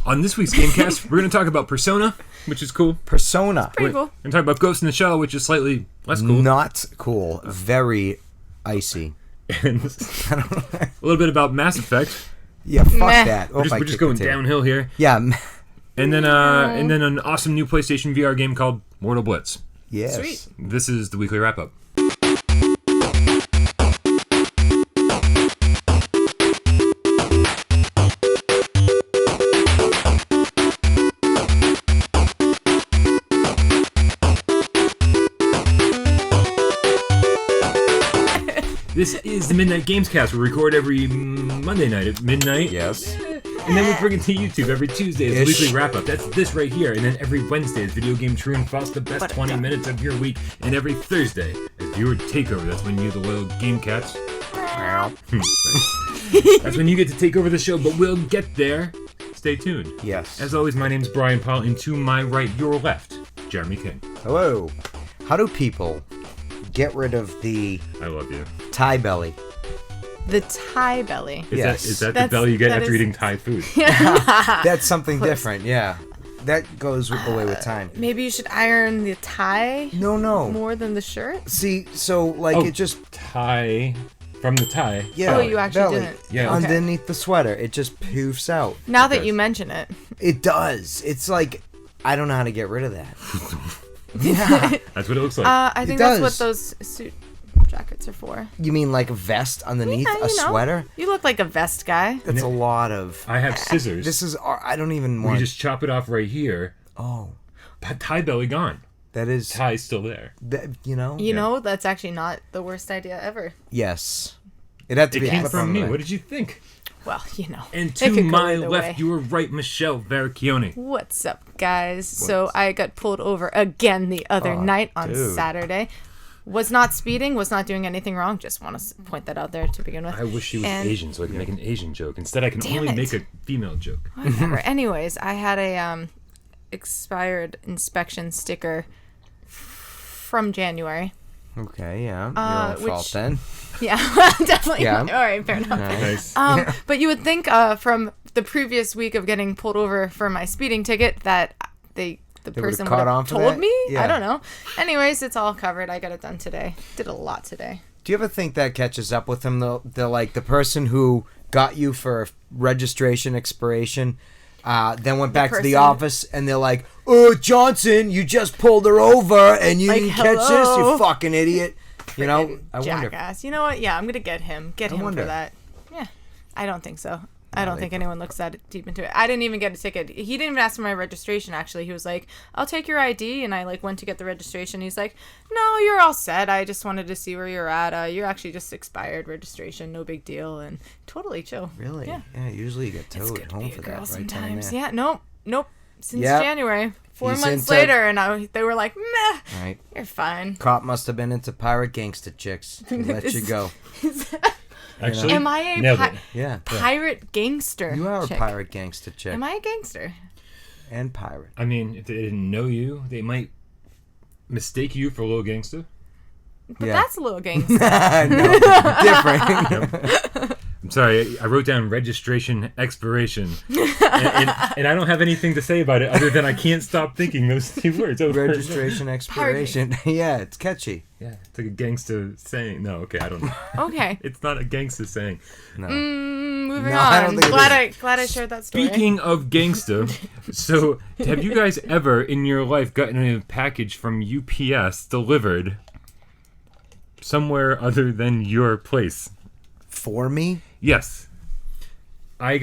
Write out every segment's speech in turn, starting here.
On this week's Gamecast, we're going to talk about Persona, which is cool. Persona. Pretty cool. We're going to talk about Ghost in the Shell, which is slightly less cool. Not cool. Very icy. And a little bit about Mass Effect. Yeah, fuck Meh. that. We're just going downhill here. Yeah. And then an awesome new PlayStation VR game called Mortal Blitz. Yes. Sweet. This is the weekly wrap-up. This is the Midnight Gamescast. We record every Monday night at midnight. Yes. And then we bring it to YouTube every Tuesday as a weekly wrap-up. That's this right here. And then every Wednesday is Video Game True and False, the best 20 minutes of your week. And every Thursday is Viewer Takeover. That's when you, the loyal Game Cats. That's when you get to take over the show, but we'll get there. Stay tuned. Yes. As always, my name's Brian Powell, and to my right, your left, Jeremy King. Hello. How do people get rid of the I love you. Thai belly? The Thai belly. Is that the belly you get after eating Thai food? That's something different, yeah. That goes away with time. Maybe you should iron the tie No. more than the shirt. See, so it just Thai from the Thai. yeah. Oh, you actually belly. didn't. Yeah. Okay. Underneath the sweater, it just poofs out. Now that you mention it. It does. It's like I don't know how to get rid of that. Yeah. That's what it looks like. I think It that's what does. those suit jackets are for. You mean like a vest underneath Yeah, a you know. sweater? You look like a vest guy. That's a lot of. I have scissors. This is. I don't even we want. just chop it off right here. Oh, Thai belly gone. that is. Thai's still there. You know. You know, that's actually not the worst idea ever. Yes. It had to It be came clip from on me. the way. What did you think? Well, you know. And it to could go my either left, way. your right, Michelle Veracchione. What's up, guys? So I got pulled over again the other night on dude. Saturday. Was not speeding, was not doing anything wrong. Just want to point that out there to begin with. I wish she was And- Asian so I could make an Asian joke. Instead, I can Damn only it. make a female joke. Whatever. Anyways, I had a expired inspection sticker from January. Okay, yeah. Your own fault which- then. Yeah, definitely. Yeah. All right, fair enough. Nice. But you would think from the previous week of getting pulled over for my speeding ticket that the would've person caught would on have for told that? me. Yeah. I don't know. Anyways, it's all covered. I got it done today. Did a lot today. Do you ever think that catches up with them though? They're like the person who got you for registration expiration. Then went back to the person- office and they're like, "Oh, Johnson, you just pulled her over and you Like, didn't catch this, hello?" you fucking idiot." You know, Friggin' I wonder. jackass. You know what? Yeah, I'm gonna get him. Get him wonder. for that. Yeah, I don't think so. I don't think anyone looks that deep into it. I didn't even get a ticket. He didn't even ask for my registration. Actually, he was like, "I'll take your ID," and I went to get the registration. He's like, "No, you're all set. I just wanted to see where you're at. You're actually just expired registration. No big deal." And totally chill. Really? Yeah. Usually you get It's towed good to home be a for girl that, right down sometimes. there. Yeah. Nope. Since Yep. January, 4 He's months into- later, and they were like, "Meh, Right. you're fine." Cop must have been into pirate gangster chicks to let you go. Actually, Am I a nailed it. Yeah. pirate gangster? You are a chick? pirate gangster chick. Am I a gangster? And pirate. I mean, if they didn't know you, they might mistake you for a little gangster. But Yeah. that's a little gangster. No, different. I'm sorry, I wrote down registration expiration. and I don't have anything to say about it other than I can't stop thinking those two words over and over. Registration expiration. Yeah, it's catchy. Yeah, it's like a gangster saying. No, okay, I don't know. Okay. It's not a gangster saying. No. Moving No, I on. don't think it Glad I shared that story. Speaking of gangsta, so have you guys ever in your life gotten a package from UPS delivered somewhere other than your place? For me? Yes. I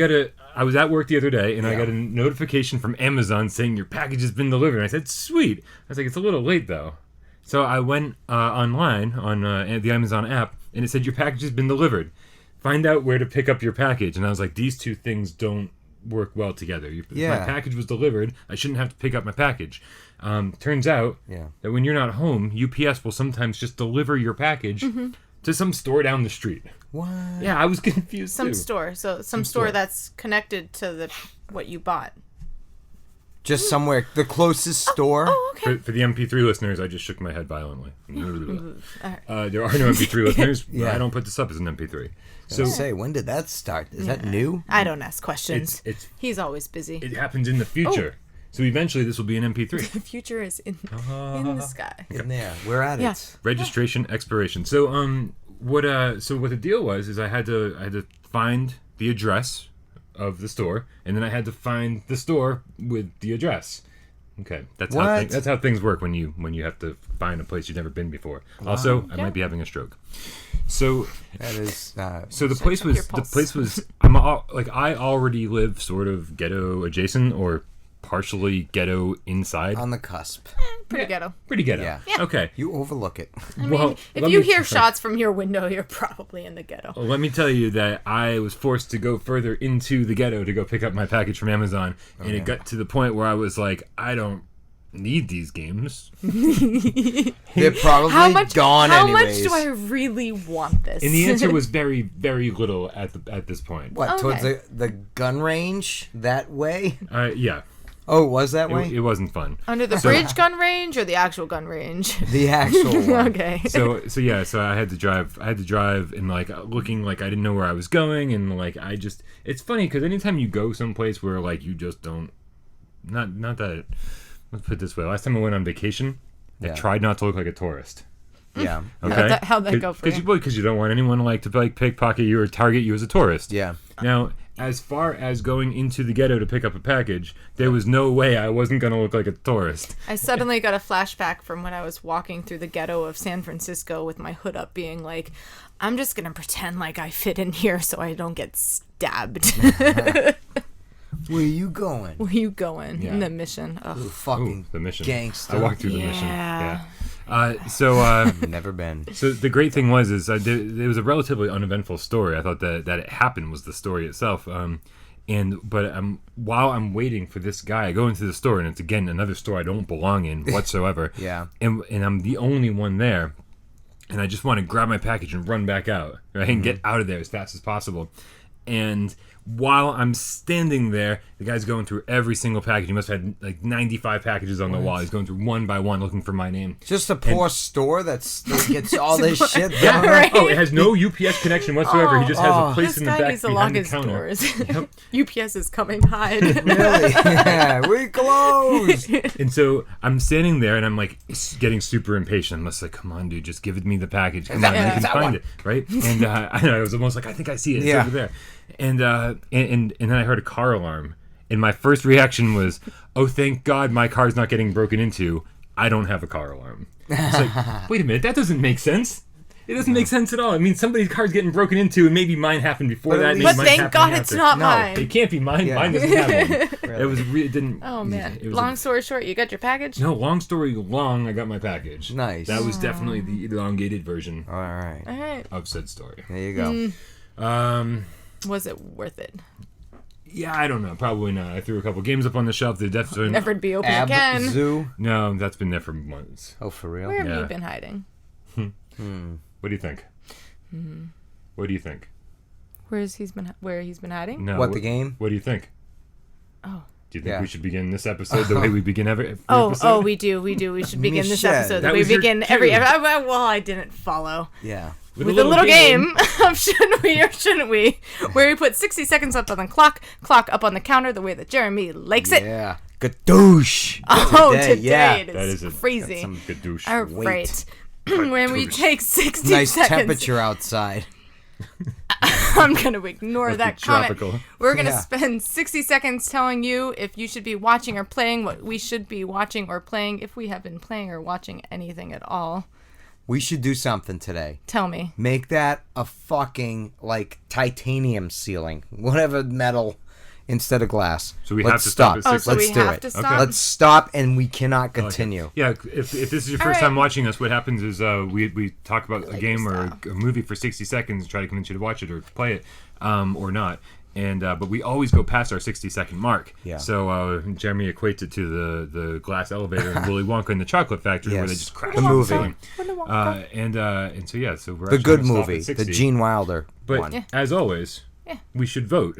was at work the other day and I Yeah. got a notification from Amazon saying your package has been delivered. And I said, sweet. I was like, it's a little late though. So I went online on the Amazon app and it said your package has been delivered. Find out where to pick up your package. And I was like, these two things don't work well together. Yeah. My package was delivered. I shouldn't have to pick up my package. Turns out Yeah. that when you're not home, UPS will sometimes just deliver your package to some store down the street. What? Yeah, I was confused Some too. store. So some store. store that's connected to what you bought. Just somewhere, the closest store. Oh, okay. For the MP3 listeners, I just shook my head violently. There are no MP3 listeners. Yeah. I don't put this up as an MP3. So say, when did that start? Is that new? I don't ask questions. It's He's always busy. it happens in the future. So eventually this will be an MP3. The future is in the sky. In there, we're at Yeah. it. Registration expiration. So what the deal was is I had to find the address of the store, and then I had to find the store with the address. Okay, that's how things work when you have to find a place you've never been before. Wow. Also, I might be having a stroke. So That is. so the Check place up your was pulse. I already live sort of ghetto adjacent or partially ghetto inside. On the cusp. Pretty ghetto. Pretty ghetto. Yeah. Okay. You overlook it. I well, mean, if let you me- hear shots from your window, you're probably in the ghetto. Let me tell you that I was forced to go further into the ghetto to go pick up my package from Amazon, and it got to the point where I was like, I don't need these games. They're probably gone how anyways. much do I really want this? And the answer was very, very little at this point. What, Okay. towards the gun range? That way? Yeah, Oh, it was that way? it wasn't fun. Under the bridge gun range or the actual gun range? The actual one. Okay. So I had to drive and like looking like I didn't know where I was going, and like it's funny because anytime you go someplace where like you just don't not that, let's put it this way, last time I went on vacation, I Yeah. tried not to look like a tourist. Yeah. Okay, How'd that go for you? Because you don't want anyone like to like pickpocket you or target you as a tourist. Yeah. Now, as far as going into the ghetto to pick up a package, there was no way I wasn't going to look like a tourist. I suddenly got a flashback from when I was walking through the ghetto of San Francisco with my hood up, being like, I'm just going to pretend like I fit in here so I don't get stabbed. Where you going? Where you going Yeah. in the mission? You Ugh. fucking The mission. gangster. I walked through the mission. Yeah. Never been. So the great thing was it was a relatively uneventful story. I thought that it happened was the story itself. But while I'm waiting for this guy, I go into the store, and it's again another store I don't belong in whatsoever. Yeah. And I'm the only one there, and I just want to grab my package and run back out, right, and get out of there as fast as possible. And while I'm standing there, the guy's going through every single package. He must have had like 95 packages on the wall. He's going through one by one looking for my name. Just a poor store that gets all this shit Yeah. done. Right. Oh, it has no UPS connection whatsoever. He just has a place This in the guy back needs to lock behind the his counter. doors. UPS is coming, hide. Really? Yeah, we closed. And so I'm standing there, and I'm like getting super impatient. I'm just like, "Come on, dude, just give me the package. Come on, that- I can that find one. it, right?" And I was almost like, "I think I see it. It's Yeah. over there." And then I heard a car alarm, and my first reaction was, "Oh, thank God, my car's not getting broken into. I don't have a car alarm." It's like, wait a minute, that doesn't make sense. It doesn't make sense at all. I mean, somebody's car's getting broken into, and maybe mine happened before But at that. least- Maybe But mine thank happened God after. it's not No, mine. It can't be mine. Yeah. Mine doesn't have one. Really. It was it didn't. Oh man! It was Long story short, you got your package. No, long story long, I got my package. Nice. That was definitely the elongated version All right. All right. of said story. There you go. Was it worth it? Yeah, I don't know. Probably not. I threw a couple games up on the shelf. They definitely Never be open again. Zoo. No, that's been there for months. Oh, for real? Where have Yeah. you been hiding? What do you think? What do you think? Where he's been hiding? No. What, the game? What do you think? Oh. Do you think Yeah. we should begin this episode the way we begin every Oh, episode? we do. We should begin this Michelle. episode. That We was your begin cue. every. Well, I didn't follow. Yeah. With a little game of shouldn't we or shouldn't we, where we put 60 seconds up on the clock up on the counter the way that Jeremy likes it. Yeah. Gadoosh. Oh, today yeah. it That is is crazy. some good douche. All Wait. right. When we take 60 Nice seconds, temperature outside. I'm going to ignore Must that be comment. tropical. We're going to Yeah. spend 60 seconds telling you if you should be watching or playing, what we should be watching or playing, if we have been playing or watching anything at all. We should do something today. Tell me. Make that a fucking, like, titanium ceiling. Whatever metal instead of glass. So we Let's have to stop at Oh, 6. so Let's we do have it. to Okay. stop? Let's stop and we cannot continue. Yeah, if this is your All first right. time watching us, what happens is we talk about a Like game your or style. a movie for 60 seconds and try to convince you to watch it or play it or not. And but we always go past our 60-second mark. Yeah. So Jeremy equates it to the glass elevator in Willy Wonka and the Chocolate Factory where they Yes. just crash The into movie. ceiling. Wonka. And so yeah, so we're The actually good gonna stop movie. at 60. The Gene Wilder But one. as always, Yeah. we should vote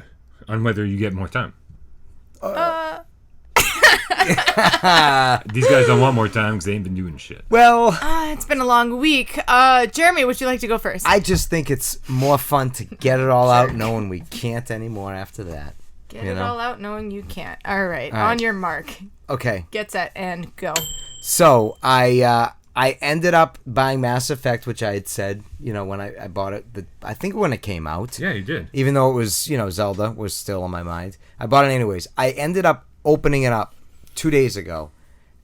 on whether you get more time. These guys don't want more time because they ain't been doing shit. Well, It's been a long week. Jeremy, would you like to go first? I just think it's more fun to get it all out knowing we can't anymore after that. Get it all out knowing you can't. All right. On your mark. Okay. Get set and go. So I ended up buying Mass Effect, which I had said, when I bought it. I think when it came out. Yeah, you did. Even though it was, Zelda was still on my mind. I bought it anyways. I ended up opening it up 2 days ago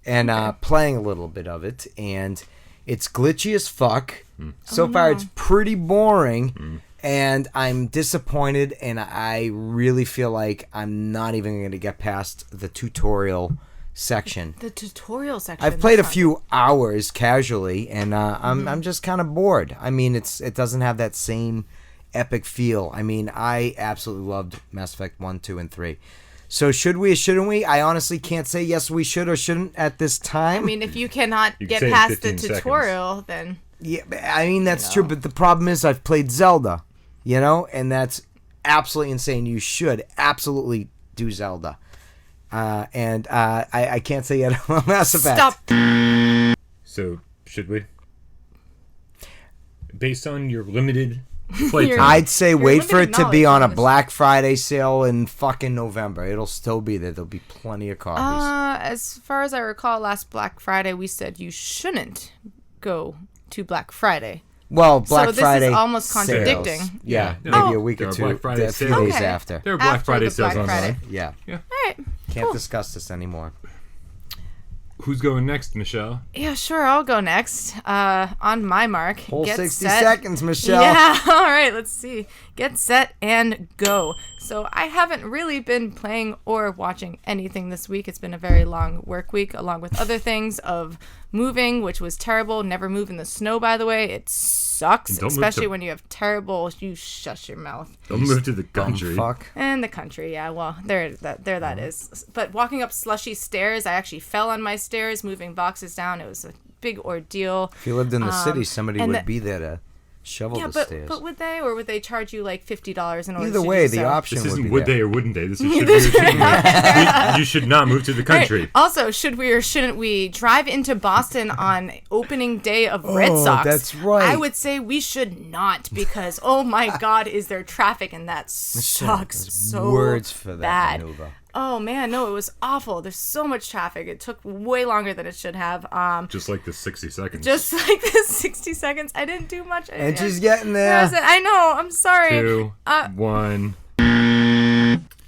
and playing a little bit of it. And it's glitchy as fuck. So far, it's pretty boring. And I'm disappointed. And I really feel like I'm not even going to get past the tutorial section. The tutorial section. I've played a few hours casually, and I'm just kind of bored. I mean, it doesn't have that same epic feel. I mean, I absolutely loved Mass Effect 1, 2, and 3. So should we or shouldn't we? I honestly can't say yes we should or shouldn't at this time. I mean, if you cannot You get can say past the 15 tutorial, then... Yeah, I mean, that's true, but the problem is I've played Zelda, and that's absolutely insane. You should absolutely do Zelda. And I can't say yet on Mass Effect. Stop. So, should we? Based on your limited playtime. I'd say wait for it limited to be on a knowledge. Black Friday sale in fucking November. It'll still be there. There'll be plenty of copies. As far as I recall, last Black Friday, we said you shouldn't go to Black Friday. Well, Black so this Friday is almost sales. contradicting. Yeah, Yeah. maybe Oh. a week There or are two, Black Friday a few sales. days Okay. after. There are Black After Friday the sales Black online. Friday. Yeah, All right. can't discuss this anymore. Who's going next, Michelle? Yeah, sure. I'll go next. On my mark. Whole get 60 set. seconds, Michelle. Yeah. All right. Let's see. Get set and go. So I haven't really been playing or watching anything this week. It's been a very long work week, along with other things of moving, which was terrible. Never move in the snow, by the way. It sucks, Don't move especially to- when you have terrible. You shush your mouth. Don't move to the Dumb country. fuck. And the country, yeah. Well, there that is. But walking up slushy stairs, I actually fell on my stairs, moving boxes down. It was a big ordeal. If you lived in the city, somebody and would the- be there to shovel Yeah, the stairs. but would they, or would they charge you like $50 in order Either to way, do the so? option This would isn't be would there. they or wouldn't they. This is should we or shouldn't we. You should not move to the country. Right. Also, should we or shouldn't we drive into Boston on opening day of Red Oh, Sox? that's right. I would say we should not because, oh my God, is there traffic and that sucks There's so words for that bad. maneuver. Oh man, no, it was awful. There's so much traffic. It took way longer than it should have. Just like the 60 seconds. Just like the 60 seconds, I didn't do much. And she's getting there. I know. I'm sorry. 2, 1.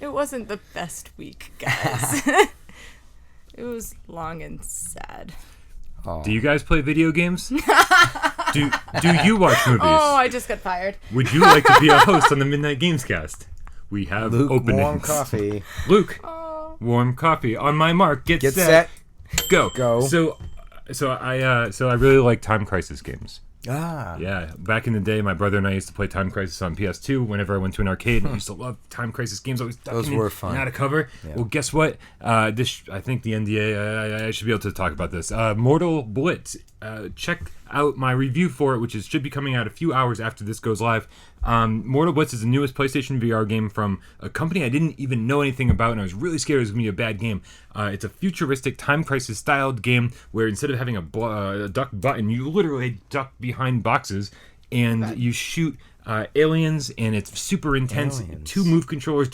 It wasn't the best week, guys. It was long and sad. Do you guys play video games? do you watch movies? Oh, I just got fired. Would you like to be a host on the Midnight Gamescast? We have Luke, openings. warm coffee. Luke, Oh. warm coffee. On my mark, get set. go. Go. So I really like Time Crisis games. Ah. Yeah, back in the day, my brother and I used to play Time Crisis on PS2 whenever I went to an arcade. I used to love Time Crisis games. Always Those ducking were in fun. and out of cover. Yeah. Well, guess what? I think the NDA. I should be able to talk about this. Mortal Blitz. Check out my review for it, which should be coming out a few hours after this goes live. Mortal Blitz is the newest PlayStation VR game from a company I didn't even know anything about, and I was really scared it was going to be a bad game. It's a futuristic Time Crisis styled game where instead of having a duck button, you literally duck behind boxes and you shoot aliens, and it's super intense. Aliens. 2 move controllers,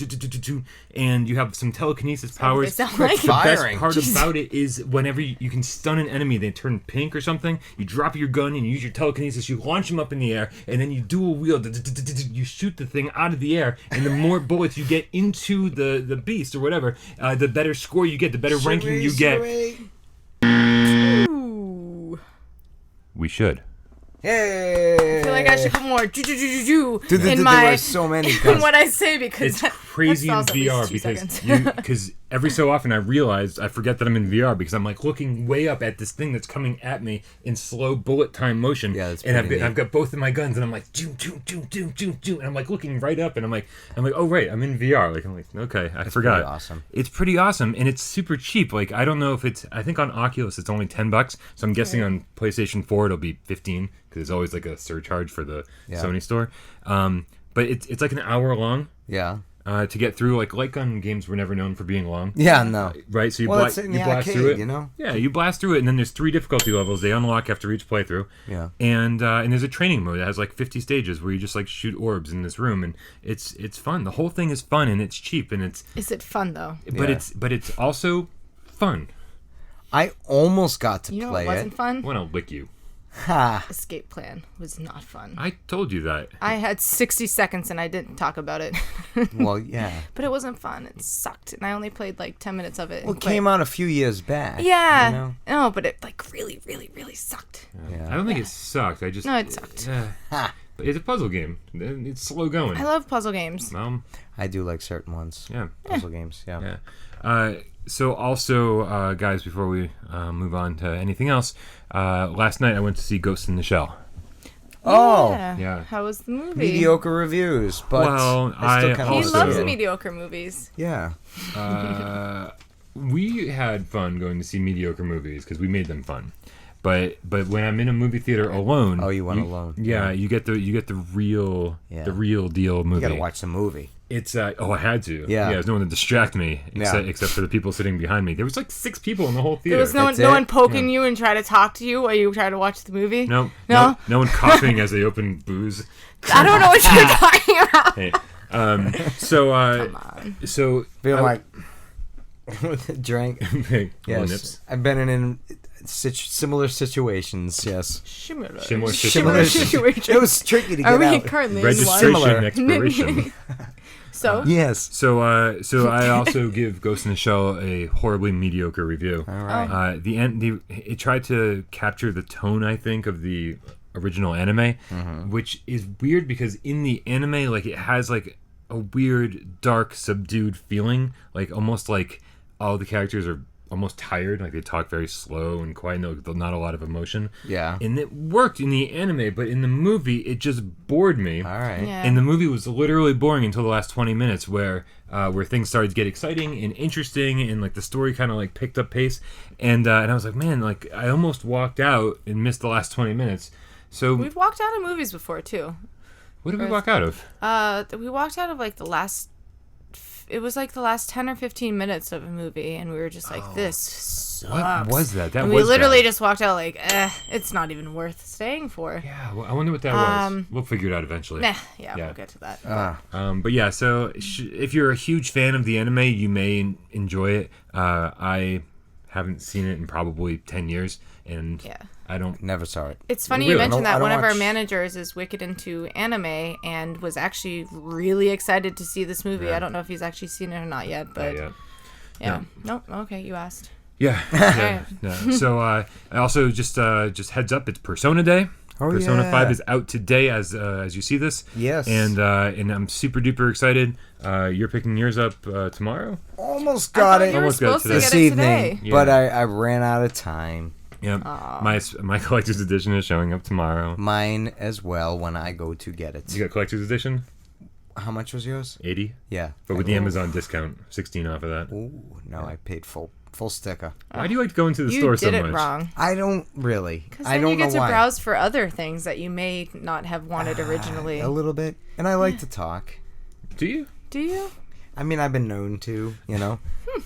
and you have some telekinesis powers. sound like? The best Firing. part about it is whenever you can stun an enemy, they turn pink or something. You drop your gun and you use your telekinesis. You launch them up in the air, and then you dual wield. You shoot the thing out of the air, and the more bullets you get into the beast or whatever, the better score you get, the better ranking you get. Ooh. We should. Hey. I feel like I should put more in There my were so many. in what I say because It's that crazy in stalls at least VR 2 because seconds. because every so often I forget that I'm in VR because I'm like looking way up at this thing that's coming at me in slow bullet time motion. Yeah, that's and pretty neat. I've got both of my guns and I'm like and I'm like looking right up and I'm like oh right, I'm in VR. Like I'm like okay, I forgot. pretty awesome. It's pretty awesome and it's super cheap. Like I don't know if I think on Oculus it's only $10, so I'm guessing on PlayStation 4 it'll be 15 because there's always like a surcharge for the Yeah. Sony store. But it's like an hour long. Yeah. to get through. Like light gun games were never known for being long. Yeah, no. Right, so you, Well, it's in you the blast arcade, through it. you know? Yeah, you blast through it, and then there's 3 difficulty levels they unlock after each playthrough. Yeah. And there's a training mode that has like 50 stages where you just like shoot orbs in this room, and it's fun. The whole thing is fun, and it's cheap, and it's. Is it fun though? But it's also fun. I almost got to You know play what wasn't it. fun? I want to lick you. Ha. Escape Plan was not fun. I told you that. I had 60 seconds and I didn't talk about it. Well, yeah. But it wasn't fun. It sucked. And I only played like 10 minutes of it. Well, it came out a few years back. Yeah. You know? No, but it like really, really, really sucked. Yeah. I don't think it sucked. I just. No, it sucked. Ha. But it's a puzzle game. It's slow going. I love puzzle games. I do like certain ones. Yeah. Puzzle games, yeah. Yeah. So also, guys, before we move on to anything else, last night I went to see Ghost in the Shell. Oh. Yeah. How was the movie? Mediocre reviews, but Well, I still I kind He of also- loves mediocre movies. Yeah. We had fun going to see mediocre movies because we made them fun. But when I'm in a movie theater alone, Oh, you went alone. Yeah, you get the real deal movie. You gotta watch the movie. It's I had to. Yeah. There's no one to distract me except for the people sitting behind me. There was like 6 people in the whole theater. There was no That's one it? poking you and try to talk to you while you try to watch the movie. No No? one coughing as they open booze. I don't know what you're talking about. Hey, so Come on. so Feel I- like drank. Little Yes, nips. I've been in similar situations. Yes, Similar Similar situation. it was tricky to get Are we out. currently in registration Similar. expiration. So? Yes. So I also give Ghost in the Shell a horribly mediocre review. All right. It tried to capture the tone, I think, of the original anime, which is weird because in the anime, like it has like a weird, dark, subdued feeling, like almost like all the characters are almost tired, like they talk very slow and quiet, not a lot of emotion. Yeah. And it worked in the anime, but in the movie, it just bored me. All right. Yeah. And the movie was literally boring until the last 20 minutes where things started to get exciting and interesting and like the story kind of like picked up pace. And I was like, man, like I almost walked out and missed the last 20 minutes. So We've walked out of movies before, too. what did we walk out of? We walked out of like the last 10 or 15 minutes of a movie, and we were just like, this sucks. What was that? That And was we literally bad. just walked out like, it's not even worth staying for. Yeah, well, I wonder what that was. We'll figure it out eventually. Yeah, Yeah. we'll get to that. But yeah, so if you're a huge fan of the anime, you may enjoy it. I haven't seen it in probably 10 years, and Yeah. I don't. Never saw it. It's funny Really? you mentioned I that don't one of our watch- managers is wicked into anime and was actually really excited to see this movie. Yeah. I don't know if he's actually seen it or not yet, but Yeah. yeah. Nope. Okay, you asked. Yeah. Yeah. So I also just heads up, it's Persona Day. Oh, Persona yeah. 5 is out today as you see this. Yes. And I'm super duper excited. You're picking yours up tomorrow. Almost I got thought it you were Almost got it supposed to today. get this it evening, today. but Yeah. I ran out of time. Yeah. My collector's edition is showing up tomorrow. Mine as well when I go to get it. You got collector's edition? How much was yours? 80. Yeah. But with the Amazon discount, 16 off of that. Ooh, no, I paid full sticker. Why do you like to go into the You store did so it much? wrong. I don't really. Because I then don't you get know to why. browse for other things that you may not have wanted originally. A little bit, and I like to talk. Do you? Do you? I mean, I've been known to,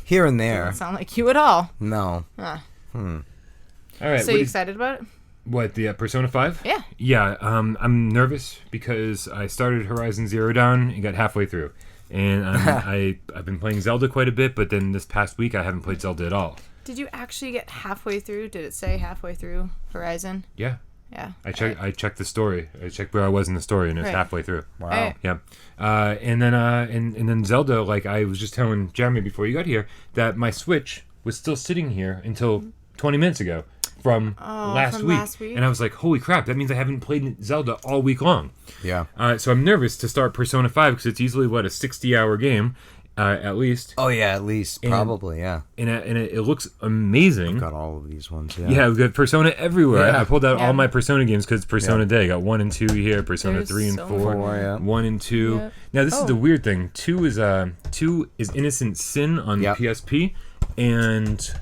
here and there. Doesn't sound like you at all. No. Huh. All right. So you excited about it? What, the Persona 5? Yeah. Yeah, I'm nervous because I started Horizon Zero Dawn and got halfway through. And I've been playing Zelda quite a bit, but then this past week I haven't played Zelda at all. Did you actually get halfway through? Did it say halfway through Horizon? Yeah. Yeah. I checked the story. I checked where I was in the story, and it's Right. halfway through. Wow. Right. Yeah. And then Zelda, like I was just telling Jeremy before you got here, that my Switch was still sitting here until 20 minutes ago from last week. And I was like, holy crap, that means I haven't played Zelda all week long. Yeah. So I'm nervous to start Persona 5 because it's easily, a 60-hour game, at least. Oh yeah, at least probably yeah. And it looks amazing. Got all of these ones. Yeah. Yeah, we've got Persona everywhere. Yeah. I pulled out Yeah. all my Persona games because it's Persona Day. I got 1 and 2 here, Persona There's 3 and so 4. Four, yeah. 1 and 2. Yep. Now, this is Oh. the weird thing. 2 is Innocent Sin on Yep. PSP, and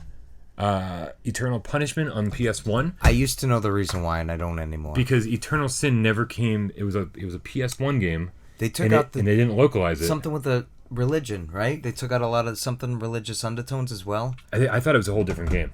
Eternal Punishment on PS1. I used to know the reason why, and I don't anymore. Because Eternal Sin never came. It was a PS1 game. They took And, out and they didn't localize it. something with the religion, right? They took out a lot of something religious undertones as well. I thought it was a whole different game.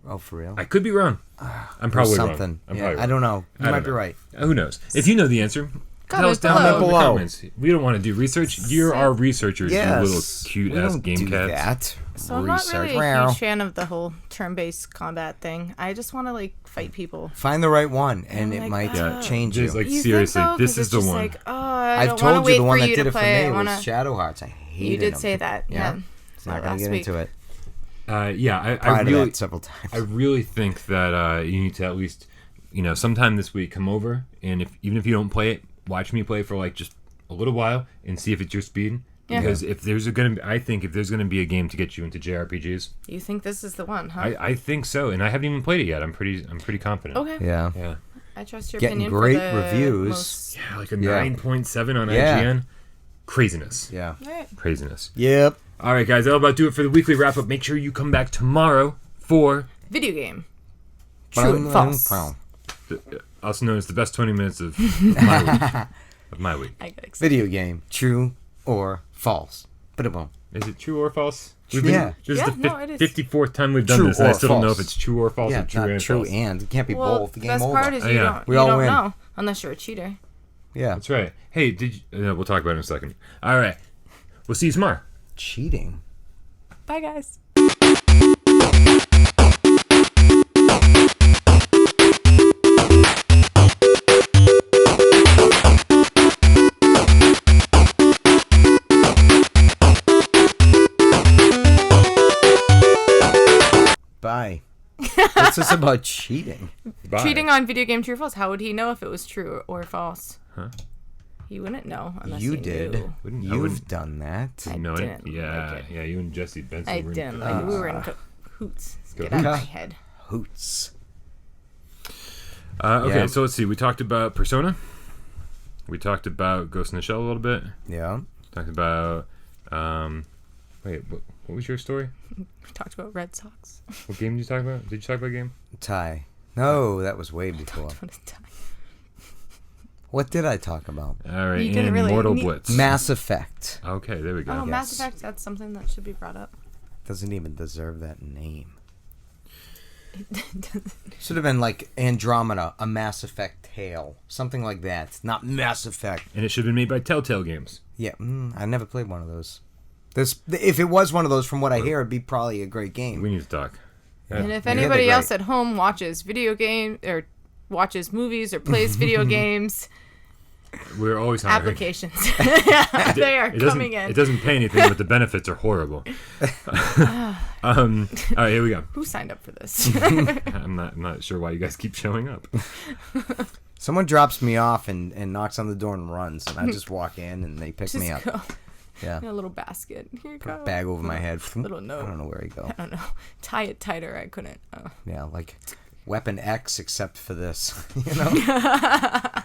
Oh, for real? I could be wrong. I'm probably something. wrong. I don't know. You might be right. Who knows? If you know the answer, tell us down Comment in the below. comments. We don't want to do research. You're our researchers, you little cute-ass game do cats. that. So I'm not really a huge fan of the whole turn-based combat thing. I just want to like fight people. Find the right one, and it like, might change you. Just like You think seriously, so? this 'Cause is it's the just one. Like, I I've don't wanna told wait you the one for that you did to it for play. me I was wanna... Shadow Hearts. I hated You did them. say that. Yeah. Not gonna get into it. I Tried really, that several times. I really think that you need to at least, sometime this week come over, and even if you don't play it, watch me play for like just a little while and see if it's your speed. Yeah. Because if there's gonna be a game to get you into JRPGs, You think this is the one, huh? I think so, and I haven't even played it yet. I'm pretty confident. Okay. Yeah. Yeah. I trust your Getting opinion. great for the reviews. Most... Yeah, like a Yeah. 9.7 on Yeah. IGN. Craziness. Yeah. All right. Craziness. Yep. All right, guys, that'll about do it for the weekly wrap up. Make sure you come back tomorrow for Video game. True and false. also known as the best 20 minutes of my week. Of my week. I got excited. Video game. True or false? Ba-da-boom. Is it true or false? Yeah. This Yeah, is the no, it is. 54th time we've done True this, and I or still don't know if false. it's true or false Yeah, or true not and true false. and. It can't be Well, both. The the game best over. part is Oh, you yeah. don't, We you all don't win. know unless you're a cheater. Yeah. That's right. Hey, we'll talk about it in a second. All right. We'll see you tomorrow. Cheating. Bye, guys. Bye. What's this about cheating? Bye. Cheating on video game true or false. How would he know if it was true or false? Huh? He wouldn't know unless You he did. knew. I You've wouldn't done that. I know it. didn't Yeah, like it. yeah. You and Jesse Benson. I were in didn't like it. We were in hoots. Get out of my head. Hoots. Okay, Yeah. so let's see. We talked about Persona. We talked about Ghost in the Shell a little bit. Yeah. Talked about. Wait, what was your story? We talked about Red Sox. What game did you talk about? Did you talk about a game? Tie. No, that was way before. What a time. What did I talk about? All right, You didn't and really Mortal need- Blitz. Mass Effect. Okay, there we go. Oh, Yes. Mass Effect. That's something that should be brought up. Doesn't even deserve that name. Should have been like Andromeda, a Mass Effect tale. Something like that. Not Mass Effect. And it should have been made by Telltale Games. Yeah, I never played one of those. If it was one of those, from what I hear, it'd be probably a great game. We need to talk. And if Yeah, they're anybody great. else at home watches video game or watches movies or plays video games, We're always hiring. applications, they are It doesn't- coming in. It doesn't pay anything, but the benefits are horrible. All right, here we go. Who signed up for this? I'm not sure why you guys keep showing up. Someone drops me off and knocks on the door and runs, and I just walk in and they pick me up. Go. Yeah. In a little basket. Here you go. Bag over my head. Little note. I don't know where he go. I don't know. Tie it tighter. I couldn't. Oh. Yeah, like Weapon X, except for this. You know.